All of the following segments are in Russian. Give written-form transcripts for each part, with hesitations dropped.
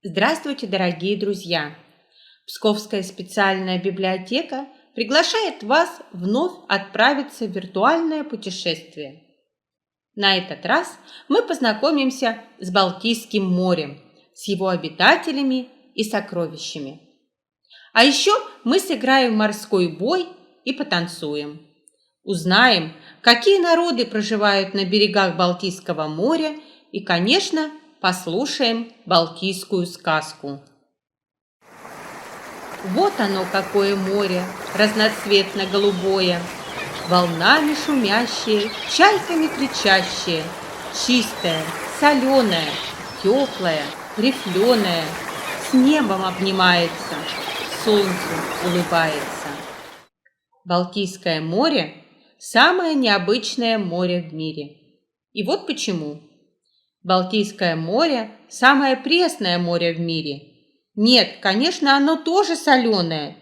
Здравствуйте, дорогие друзья! Псковская специальная библиотека приглашает вас вновь отправиться в виртуальное путешествие. На этот раз мы познакомимся с Балтийским морем, с его обитателями и сокровищами. А еще мы сыграем морской бой и потанцуем. Узнаем, какие народы проживают на берегах Балтийского моря и, конечно, послушаем балтийскую сказку. Вот оно, какое море, разноцветно-голубое, волнами шумящее, чайками кричащее, чистое, соленое, теплое, рифленое, с небом обнимается, солнцу улыбается. Балтийское море – самое необычное море в мире. И вот почему. Балтийское море – самое пресное море в мире. Нет, конечно, оно тоже соленое,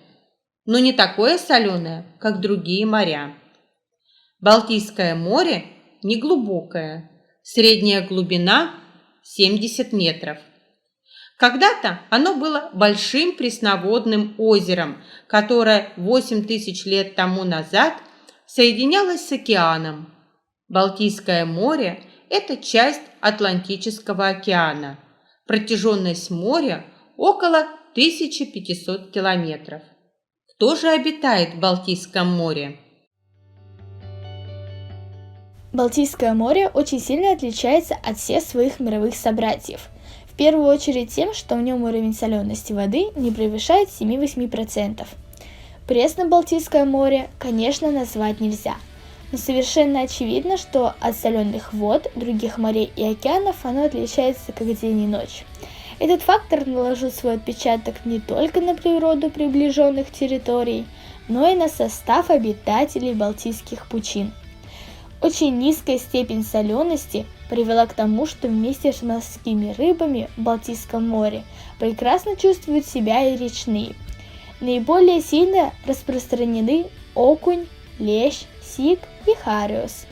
но не такое соленое, как другие моря. Балтийское море неглубокое, средняя глубина 70 метров. Когда-то оно было большим пресноводным озером, которое 8000 лет тому назад соединялось с океаном. Балтийское море – это часть Атлантического океана. Протяженность моря около 1500 километров. Кто же обитает в Балтийском море? Балтийское море очень сильно отличается от всех своих мировых собратьев. В первую очередь тем, что в нем уровень солености воды не превышает 7-8%. Пресным Балтийское море, конечно, назвать нельзя. Но совершенно очевидно, что от соленых вод других морей и океанов оно отличается как день и ночь. Этот фактор наложил свой отпечаток не только на природу приближенных территорий, но и на состав обитателей Балтийских пучин. Очень низкая степень солености привела к тому, что вместе с морскими рыбами в Балтийском море прекрасно чувствуют себя и речные. Наиболее сильно распространены окунь, лещ, сик и хариус.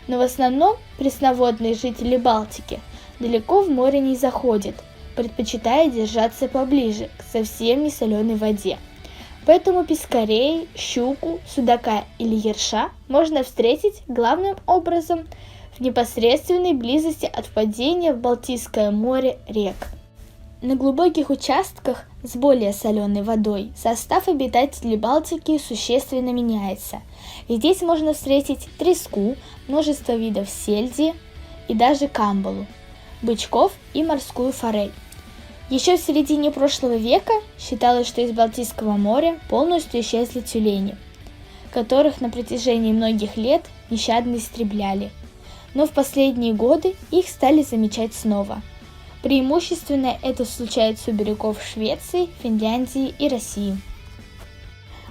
Но в основном пресноводные жители Балтики далеко в море не заходят, предпочитая держаться поближе к совсем не соленой воде. Поэтому пескарей, щуку, судака или ерша можно встретить главным образом в непосредственной близости от впадения в Балтийское море рек. На глубоких участках с более соленой водой состав обитателей Балтики существенно меняется. И здесь можно встретить треску, множество видов сельди и даже камбалу, бычков и морскую форель. Еще в середине прошлого века считалось, что из Балтийского моря полностью исчезли тюлени, которых на протяжении многих лет нещадно истребляли. Но в последние годы их стали замечать снова. Преимущественно это случается у берегов Швеции, Финляндии и России.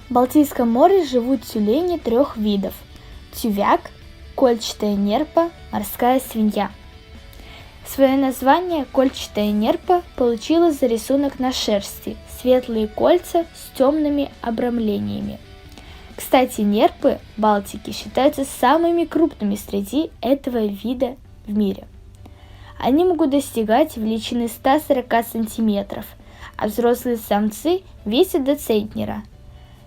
В Балтийском море живут тюлени 3 видов – тювяк, кольчатая нерпа, морская свинья. Свое название кольчатая нерпа получила за рисунок на шерсти – светлые кольца с темными обрамлениями. Кстати, нерпы Балтики считаются самыми крупными среди этого вида в мире. Они могут достигать величины 140 сантиметров, а взрослые самцы весят до центнера.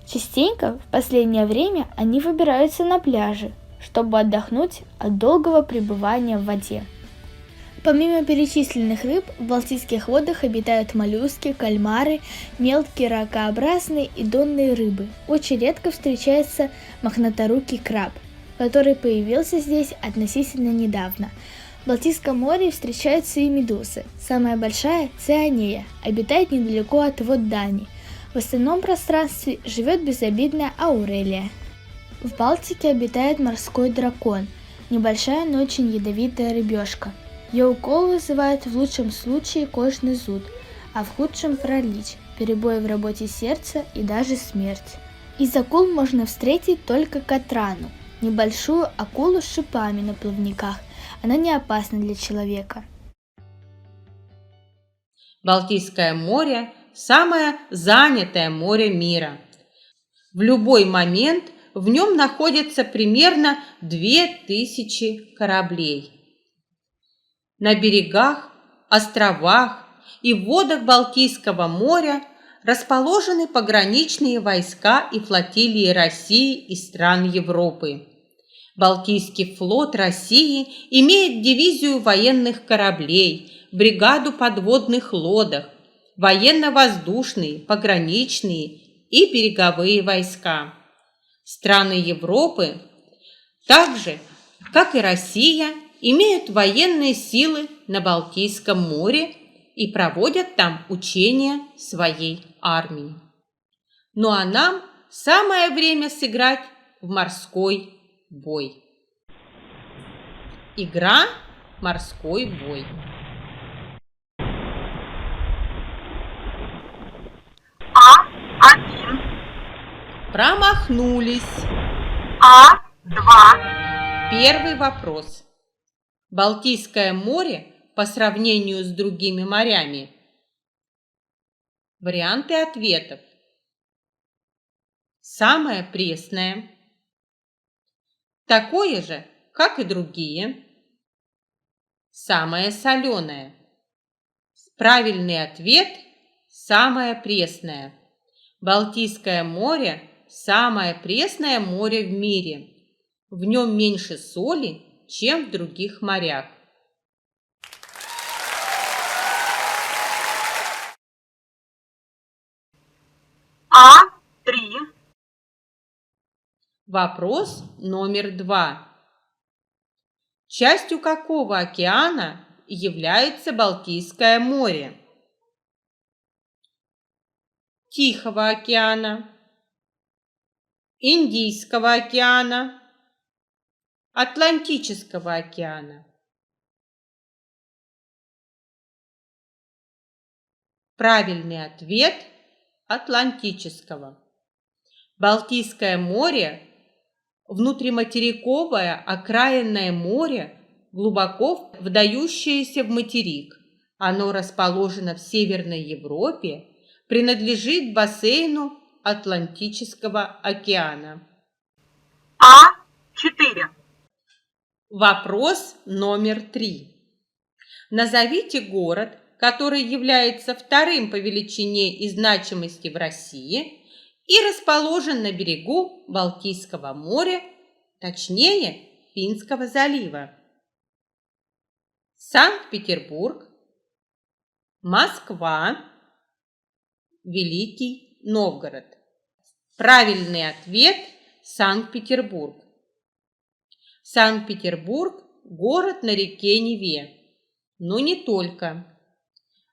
Частенько в последнее время они выбираются на пляжи, чтобы отдохнуть от долгого пребывания в воде. Помимо перечисленных рыб, в балтийских водах обитают моллюски, кальмары, мелкие ракообразные и донные рыбы. Очень редко встречается мохнаторукий краб, который появился здесь относительно недавно. В Балтийском море встречаются и медузы. Самая большая – цианея, обитает недалеко от вод Дании. В остальном пространстве живет безобидная аурелия. В Балтике обитает морской дракон, небольшая, но очень ядовитая рыбешка. Ее укол вызывает в лучшем случае кожный зуд, а в худшем паралич, перебои в работе сердца и даже смерть. Из акул можно встретить только катрану, небольшую акулу с шипами на плавниках. Она не опасна для человека. Балтийское море – самое занятое море мира. В любой момент в нем находится примерно 2000 кораблей. На берегах, островах и в водах Балтийского моря расположены пограничные войска и флотилии России и стран Европы. Балтийский флот России имеет дивизию военных кораблей, бригаду подводных лодок, военно-воздушные, пограничные и береговые войска. Страны Европы, так же, как и Россия, имеют военные силы на Балтийском море и проводят там учения своей армии. Ну а нам самое время сыграть в морской бой. Игра «Морской бой». А1. Промахнулись. А2. Первый вопрос. Балтийское море по сравнению с другими морями. Варианты ответов. Самое пресное. Такое же, как и другие. Самое соленое. Правильный ответ – самое пресное. Балтийское море – самое пресное море в мире. В нем меньше соли, чем в других морях. А3. Вопрос номер 2. Частью какого океана является Балтийское море? Тихого океана, Индийского океана, Атлантического океана. Правильный ответ – Атлантического. Балтийское море – внутриматериковое окраинное море, глубоко вдающееся в материк. Оно расположено в Северной Европе, принадлежит бассейну Атлантического океана. А4. Вопрос номер 3. Назовите город, который является вторым по величине и значимости в России и расположен на берегу Балтийского моря, точнее, Финского залива. Санкт-Петербург, Москва, Великий Новгород. Правильный ответ – Санкт-Петербург. Санкт-Петербург – город на реке Неве, но не только.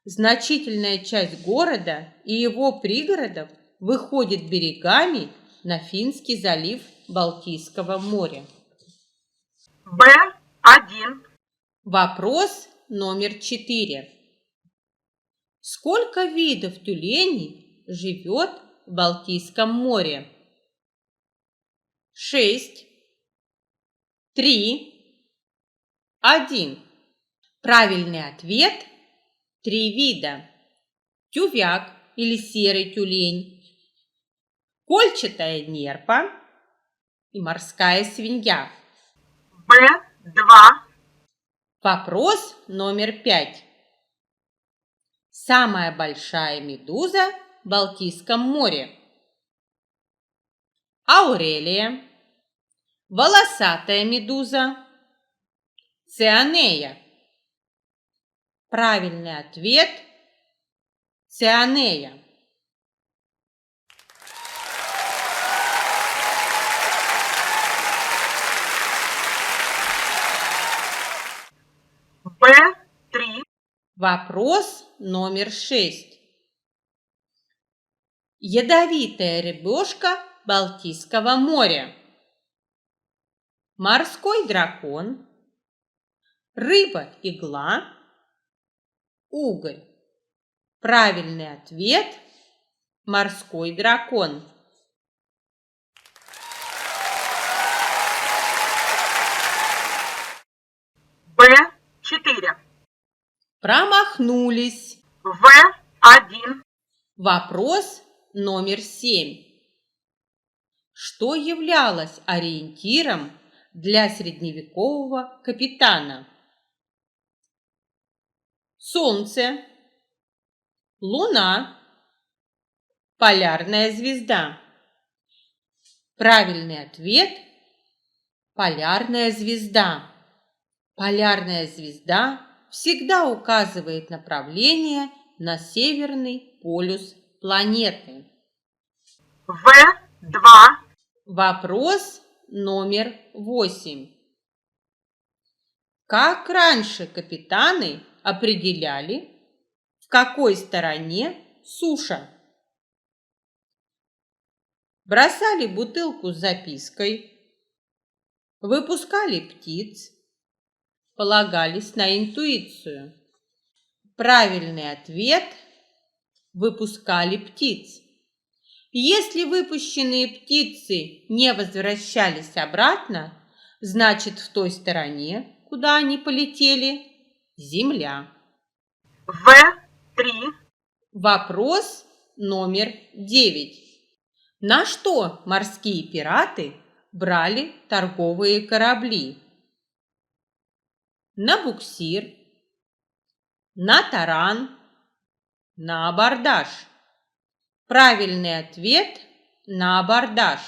Значительная часть города и его пригородов выходит берегами на Финский залив Балтийского моря. Б1. Вопрос номер 4. Сколько видов тюленей живет в Балтийском море? 6, 3, 1. Правильный ответ – 3 вида. Тювяк или серый тюлень, кольчатая нерпа и морская свинья. Б2. Вопрос номер 5. Самая большая медуза в Балтийском море. Аурелия, волосатая медуза, цианея. Правильный ответ – цианея. Б3. Вопрос номер 6. Ядовитая рыбешка Балтийского моря. Морской дракон, рыба-игла, угорь. Правильный ответ – морской дракон. Б4. Промахнулись. В1. Вопрос номер 7. Что являлось ориентиром для средневекового капитана? Солнце, Луна. Полярная звезда. Правильный ответ – полярная звезда. Полярная звезда всегда указывает направление на северный полюс планеты. В2. Вопрос номер 8. Как раньше капитаны определяли, в какой стороне суша? Бросали бутылку с запиской, выпускали птиц, полагались на интуицию. Правильный ответ – выпускали птиц. Если выпущенные птицы не возвращались обратно, значит, в той стороне, куда они полетели, Земля. В3. Вопрос номер 9. На что морские пираты брали торговые корабли? На буксир, на таран, на абордаж. Правильный ответ – на абордаж.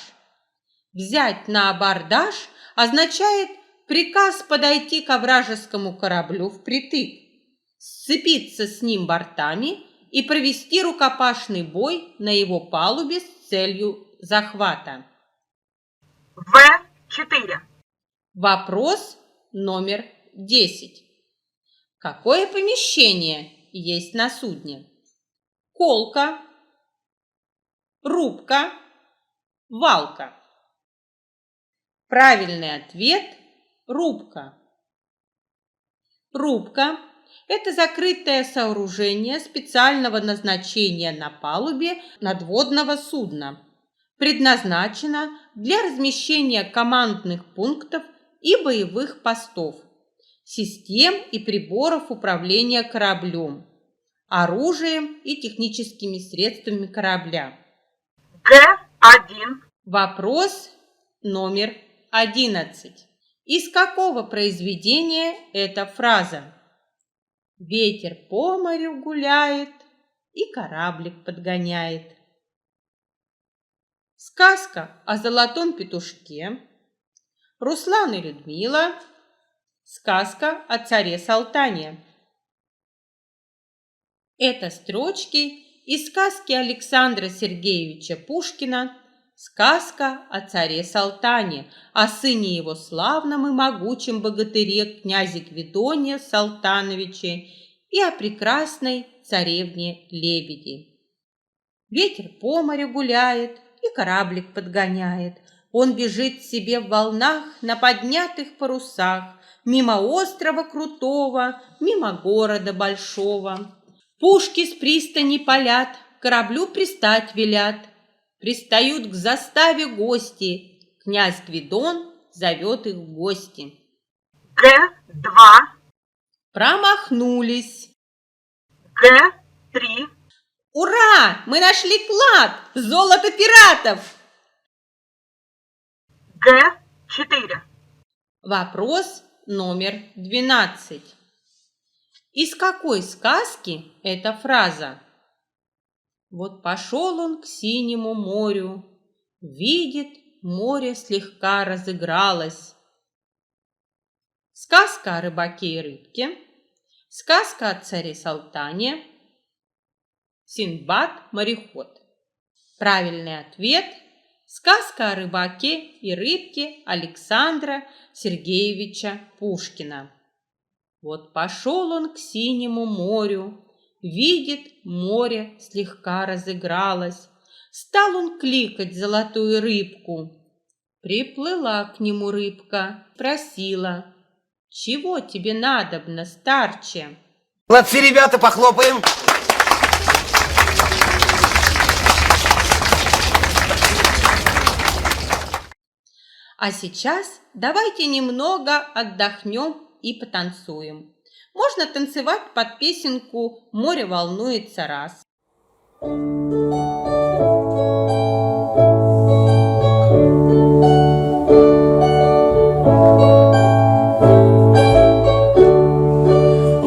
Взять на абордаж означает приказ подойти к вражескому кораблю впритык, сцепиться с ним бортами и провести рукопашный бой на его палубе с целью захвата. В4. Вопрос номер 10. Какое помещение есть на судне? Колка, рубка, валка. Правильный ответ – рубка. Рубка – это закрытое сооружение специального назначения на палубе надводного судна. Предназначено для размещения командных пунктов и боевых постов, систем и приборов управления кораблем, оружием и техническими средствами корабля. Г1. Вопрос номер 11. Из какого произведения эта фраза? Ветер по морю гуляет и кораблик подгоняет. Сказка о золотом петушке, Руслан и Людмила, сказка о царе Салтане. Это строчки из сказки Александра Сергеевича Пушкина «Сказка о царе Салтане», о сыне его славном и могучем богатыре князе Гвидоне Салтановиче и о прекрасной царевне Лебеди. Ветер по морю гуляет и кораблик подгоняет. Он бежит себе в волнах на поднятых парусах, мимо острова крутого, мимо города большого. Пушки с пристани палят, кораблю пристать велят. Пристают к заставе гости, князь Гвидон зовет их в гости. Г2. Промахнулись. Г3. Ура! Мы нашли клад! Золото пиратов! Г4. Вопрос номер 12. Из какой сказки эта фраза? Вот пошел он к синему морю, видит, море слегка разыгралось. Сказка о рыбаке и рыбке, сказка о царе Салтане, Синдбад-мореход. Правильный ответ – сказка о рыбаке и рыбке Александра Сергеевича Пушкина. Вот пошел он к синему морю, видит, море слегка разыгралось. Стал он кликать золотую рыбку. Приплыла к нему рыбка, просила: «Чего тебе надобно, старче?» Молодцы, ребята, похлопаем. А сейчас давайте немного отдохнем и потанцуем. Можно танцевать под песенку «Море волнуется раз».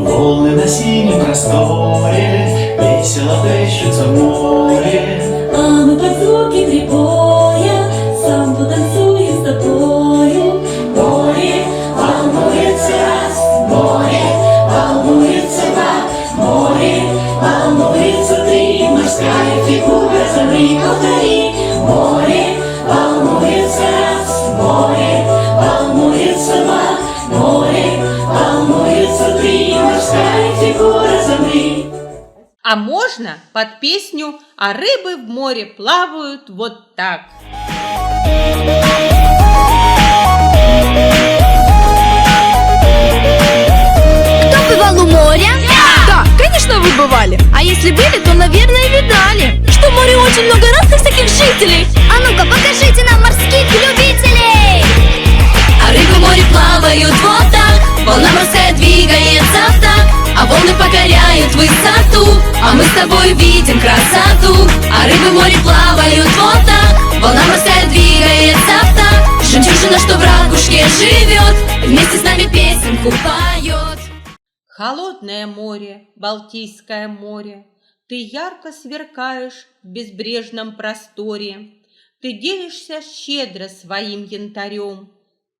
Волны на синем просторе весело А можно под песню «А рыбы в море плавают вот так». Кто бывал у моря? Да, конечно, вы бывали. А если были, то, наверное, видали, что в море очень много разных всяких жителей. А ну-ка, покажите нам морских любителей. А рыбы в море плавают вот так, волна морская двигается так, а волны покоряют высоту, а мы с тобой видим красоту. А рыбы в море плавают вот так, волна морская двигается так, жемчужина, что в ракушке живет, вместе с нами песенку поет. Холодное море, Балтийское море, ты ярко сверкаешь в безбрежном просторе, ты делишься щедро своим янтарем.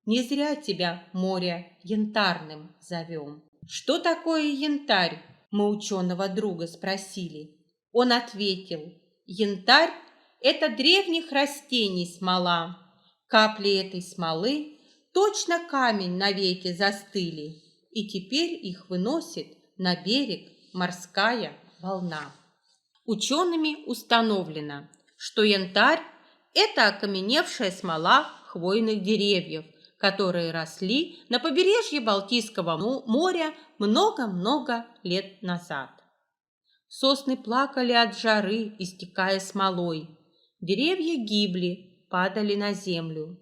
Не зря тебя, море, янтарным зовем. Что такое янтарь? Мы ученого друга спросили. Он ответил: янтарь – это древних растений смола. Капли этой смолы точно камень навеки застыли, и теперь их выносит на берег морская волна. Учеными установлено, что янтарь – это окаменевшая смола хвойных деревьев, которые росли на побережье Балтийского моря много-много лет назад. Сосны плакали от жары, истекая смолой. Деревья гибли, падали на землю.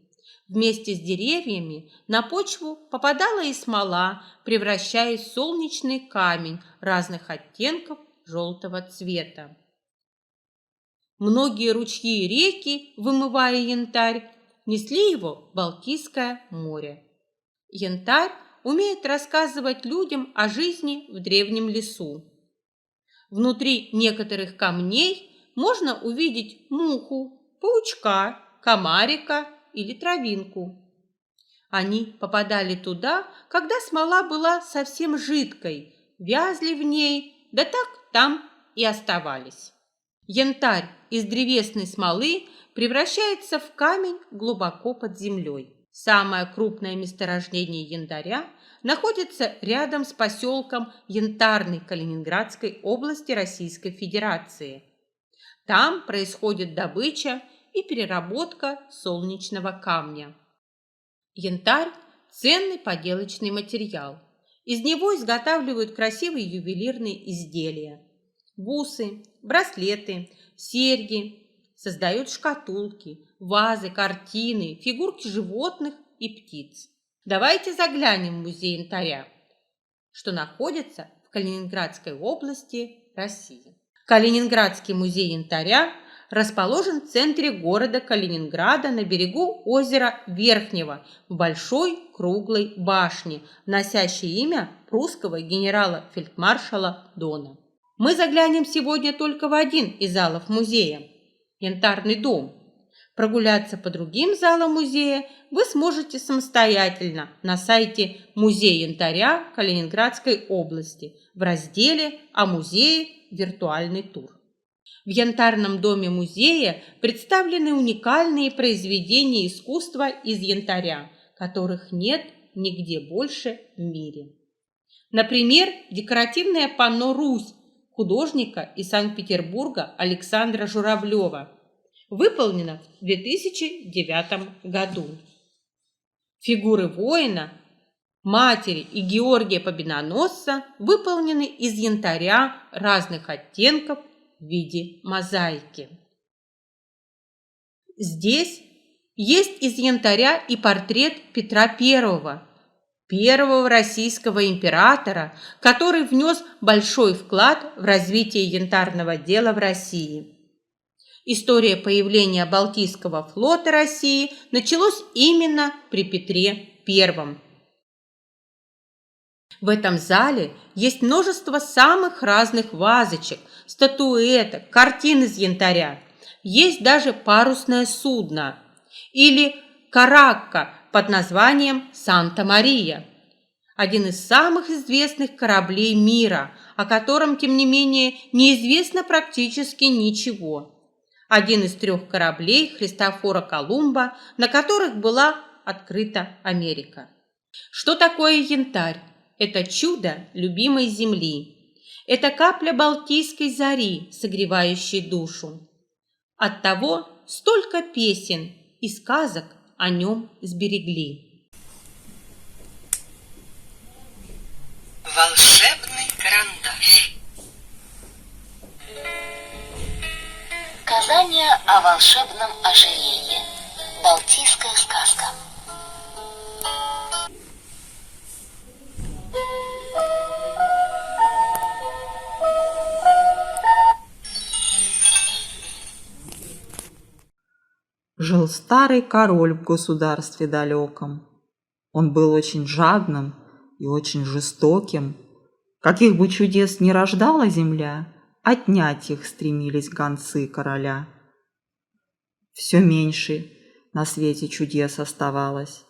Вместе с деревьями на почву попадала и смола, превращаясь в солнечный камень разных оттенков желтого цвета. Многие ручьи и реки, вымывая янтарь, несли его в Балтийское море. Янтарь умеет рассказывать людям о жизни в древнем лесу. Внутри некоторых камней можно увидеть муху, паучка, комарика или травинку. Они попадали туда, когда смола была совсем жидкой, вязли в ней, да так там и оставались. Янтарь из древесной смолы превращается в камень глубоко под землей. Самое крупное месторождение янтаря находится рядом с поселком Янтарный Калининградской области Российской Федерации. Там происходит добыча и переработка солнечного камня. Янтарь – ценный поделочный материал. Из него изготавливают красивые ювелирные изделия. Бусы, браслеты, серьги, создают шкатулки, вазы, картины, фигурки животных и птиц. Давайте заглянем в музей янтаря, что находится в Калининградской области России. Калининградский музей янтаря расположен в центре города Калининграда на берегу озера Верхнего в большой круглой башне, носящей имя прусского генерала-фельдмаршала Дона. Мы заглянем сегодня только в один из залов музея – Янтарный дом. Прогуляться по другим залам музея вы сможете самостоятельно на сайте Музея янтаря Калининградской области в разделе «О музее. Виртуальный тур». В Янтарном доме музея представлены уникальные произведения искусства из янтаря, которых нет нигде больше в мире. Например, декоративное панно «Русь» художника из Санкт-Петербурга Александра Журавлева, выполнено в 2009 году. Фигуры воина, матери и Георгия Победоносца выполнены из янтаря разных оттенков в виде мозаики. Здесь есть из янтаря и портрет Петра I, первого российского императора, который внес большой вклад в развитие янтарного дела в России. История появления Балтийского флота России началась именно при Петре I. В этом зале есть множество самых разных вазочек, статуэток, картин из янтаря. Есть даже парусное судно или каракка под названием «Санта-Мария». Один из самых известных кораблей мира, о котором, тем не менее, неизвестно практически ничего. Один из 3 кораблей Христофора Колумба, на которых была открыта Америка. Что такое янтарь? Это чудо любимой земли. Это капля балтийской зари, согревающей душу. Оттого столько песен и сказок о нем сберегли. Волшебный карандаш. Сказание о волшебном ожерелье. Балтийская сказка. Жил старый король в государстве далеком. Он был очень жадным и очень жестоким. Каких бы чудес ни рождала земля, отнять их стремились гонцы короля. Все меньше на свете чудес оставалось,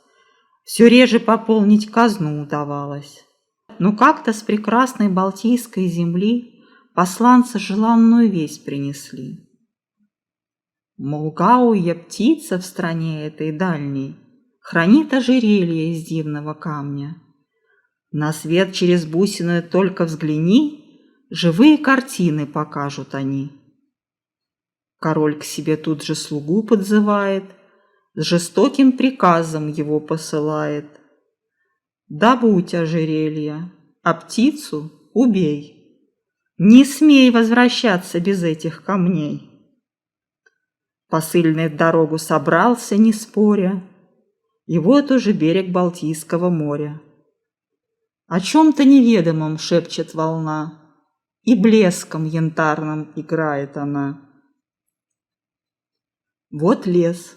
все реже пополнить казну удавалось. Но как-то с прекрасной Балтийской земли посланцы желанную весть принесли. Мол, гауя птица в стране этой дальней хранит ожерелье из дивного камня. На свет через бусины только взгляни, живые картины покажут они. Король к себе тут же слугу подзывает, с жестоким приказом его посылает. Добудь ожерелье, а птицу убей. Не смей возвращаться без этих камней. Посыльный в дорогу собрался, не споря, и вот уже берег Балтийского моря. О чем-то неведомом шепчет волна, и блеском янтарным играет она. Вот лес,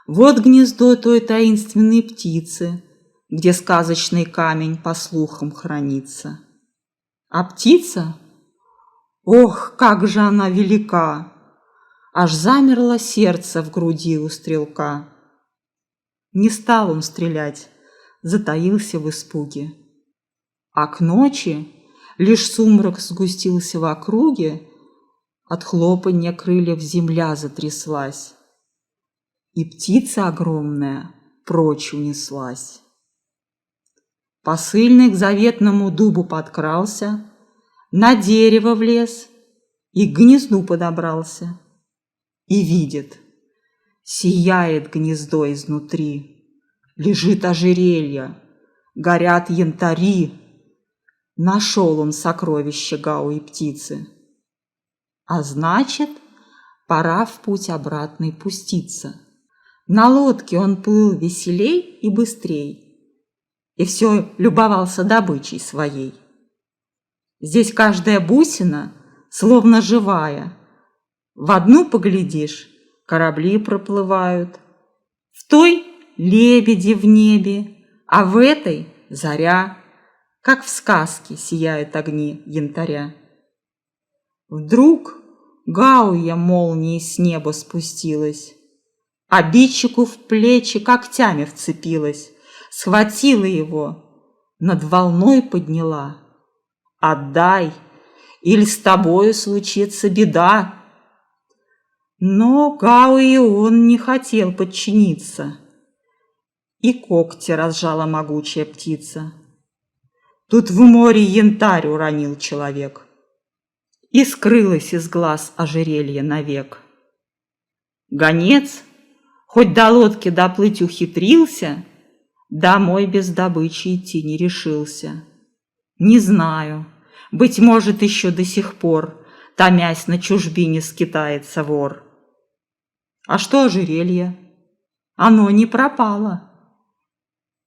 вот гнездо той таинственной птицы, где сказочный камень, по слухам, хранится. А птица? Ох, как же она велика! Аж замерло сердце в груди у стрелка. Не стал он стрелять, затаился в испуге. А к ночи лишь сумрак сгустился в округе, от хлопанья крыльев земля затряслась, и птица огромная прочь унеслась. Посыльный к заветному дубу подкрался, на дерево влез и к гнезду подобрался. И видит, сияет гнездо изнутри, лежит ожерелье, горят янтари. Нашел он сокровище гауи птицы. А значит, пора в путь обратный пуститься. На лодке он плыл веселей и быстрей, и все любовался добычей своей. Здесь каждая бусина словно живая. В одну поглядишь, корабли проплывают, в той лебеди в небе, а в этой заря, как в сказке сияют огни янтаря. Вдруг гауя молнией с неба спустилась, обидчику в плечи когтями вцепилась, схватила его, над волной подняла. Отдай, или с тобою случится беда. Но гауе он не хотел подчиниться, и когти разжала могучая птица. Тут в море янтарь уронил человек, и скрылось из глаз ожерелье навек. Гонец, хоть до лодки доплыть ухитрился, домой без добычи идти не решился. Не знаю, быть может, еще до сих пор, томясь на чужбине, скитается вор. А что ожерелье? Оно не пропало.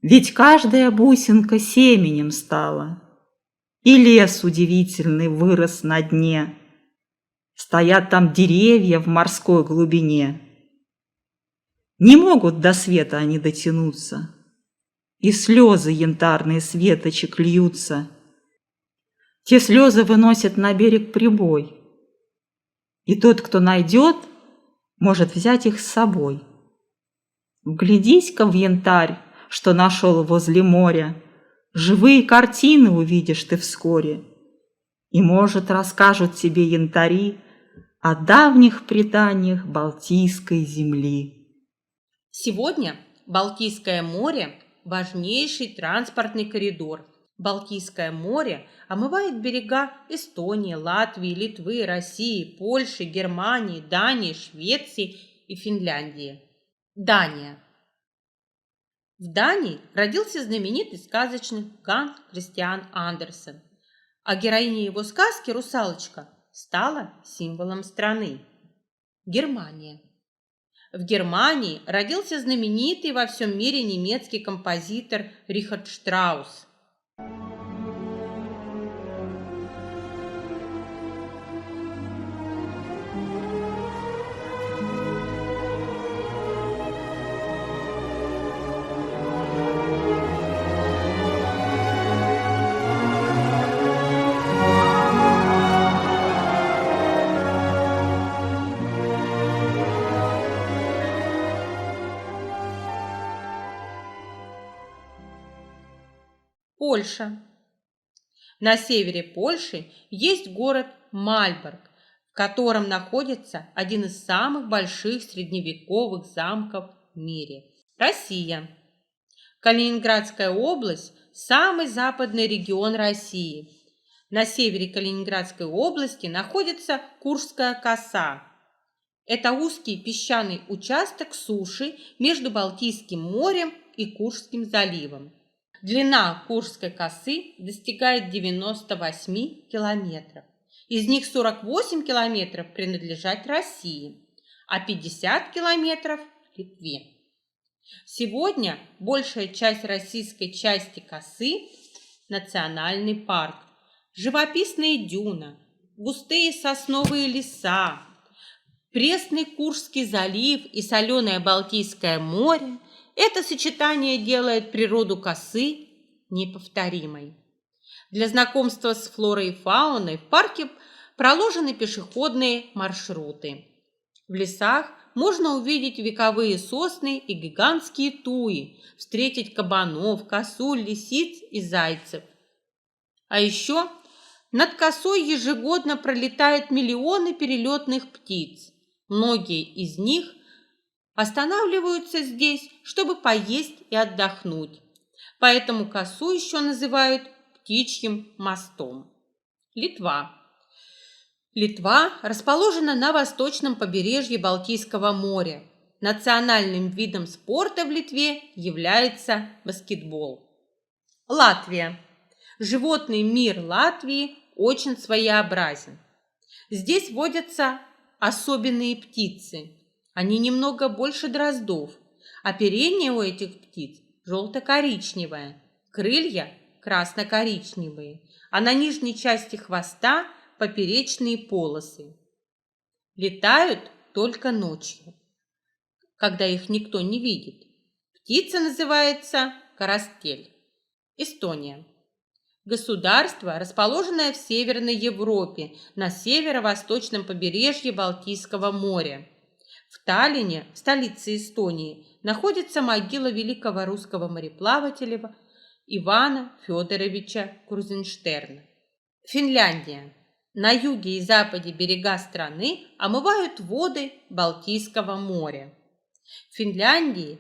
Ведь каждая бусинка семенем стала, и лес удивительный вырос на дне. Стоят там деревья в морской глубине. Не могут до света они дотянуться, и слезы янтарные с веточек льются. Те слезы выносят на берег прибой, и тот, кто найдет, может взять их с собой. Вглядись-ка в янтарь, что нашел возле моря, живые картины увидишь ты вскоре, и, может, расскажут тебе янтари о давних преданиях Балтийской земли. Сегодня Балтийское море – важнейший транспортный коридор Балтийское море омывает берега Эстонии, Латвии, Литвы, России, Польши, Германии, Дании, Швеции и Финляндии. Дания. В Дании родился знаменитый сказочник Ганс Христиан Андерсен, а героиня его сказки «Русалочка» стала символом страны. Германия. В Германии родился знаменитый во всем мире немецкий композитор Рихард Штраус. Польша. На севере Польши есть город Мальборг, в котором находится один из самых больших средневековых замков в мире. Россия. Калининградская область – самый западный регион России. На севере Калининградской области находится Куршская коса. Это узкий песчаный участок суши между Балтийским морем и Куршским заливом. Длина Куршской косы достигает 98 километров. Из них 48 километров принадлежат России, а 50 километров – Литве. Сегодня большая часть российской части косы – национальный парк. Живописные дюны, густые сосновые леса, пресный Куршский залив и соленое Балтийское море – это сочетание делает природу косы неповторимой. Для знакомства с флорой и фауной в парке проложены пешеходные маршруты. В лесах можно увидеть вековые сосны и гигантские туи, встретить кабанов, косуль, лисиц и зайцев. А еще над косой ежегодно пролетают миллионы перелетных птиц. Многие из них останавливаются здесь, чтобы поесть и отдохнуть. Поэтому косу еще называют птичьим мостом. Литва. Литва расположена на восточном побережье Балтийского моря. Национальным видом спорта в Литве является баскетбол. Латвия. Животный мир Латвии очень своеобразен. Здесь водятся особенные птицы. Они немного больше дроздов. Оперение у этих птиц желто-коричневое, крылья красно-коричневые, а на нижней части хвоста поперечные полосы. Летают только ночью, когда их никто не видит. Птица называется коростель. Эстония. Государство, расположенное в Северной Европе, на северо-восточном побережье Балтийского моря. В Таллине, в столице Эстонии, находится могила великого русского мореплавателя Ивана Федоровича Крузенштерна. Финляндия. На юге и западе берега страны омывают воды Балтийского моря. В Финляндии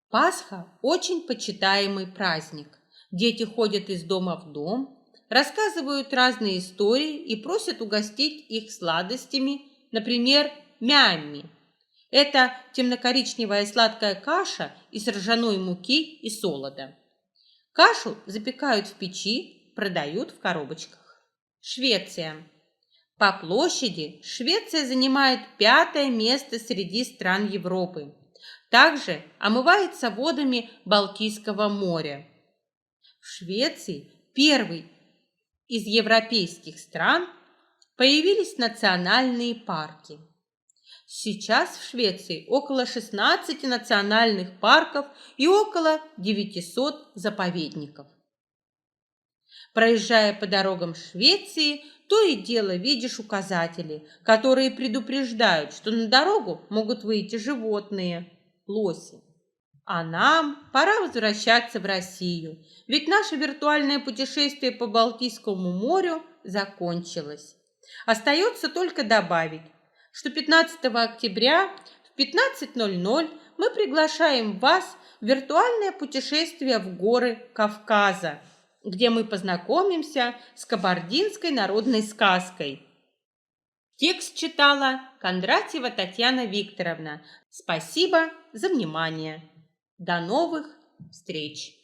Пасха – очень почитаемый праздник. Дети ходят из дома в дом, рассказывают разные истории и просят угостить их сладостями, например, мямми. Это темно-коричневая сладкая каша из ржаной муки и солода. Кашу запекают в печи, продают в коробочках. Швеция. По площади Швеция занимает 5-е место среди стран Европы. Также омывается водами Балтийского моря. В Швеции, первой из европейских стран, появились национальные парки. Сейчас в Швеции около 16 национальных парков и около 900 заповедников. Проезжая по дорогам Швеции, то и дело видишь указатели, которые предупреждают, что на дорогу могут выйти животные, лоси. А нам пора возвращаться в Россию, ведь наше виртуальное путешествие по Балтийскому морю закончилось. Остается только добавить, что 15 октября в 15:00 мы приглашаем вас в виртуальное путешествие в горы Кавказа. где мы познакомимся с кабардинской народной сказкой. Текст читала Кондратьева Татьяна Викторовна. Спасибо за внимание. До новых встреч!